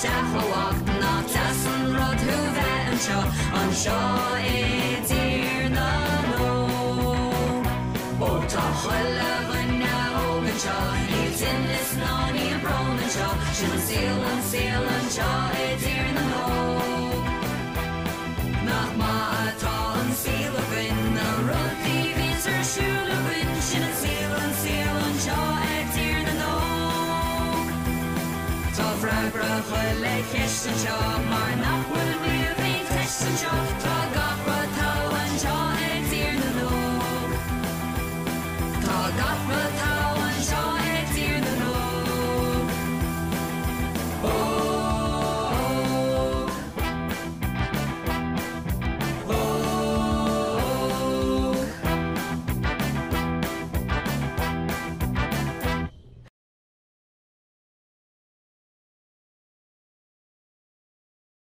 isteachhacht ná tasan rud thu bheith an seo é tír na nó. Ó tá chuile bhaine ógan seo, ní tin is ná ní an brona seo, sin an síl an seo é tír na nó. Nach má atá an síl a bhain, na rudí vís ar siúl a bhain, sin an síl an seo é tír na nó. Tá freagra chuile cheist an seo, mar nach bhfuil mi a bhí teist an seo, tá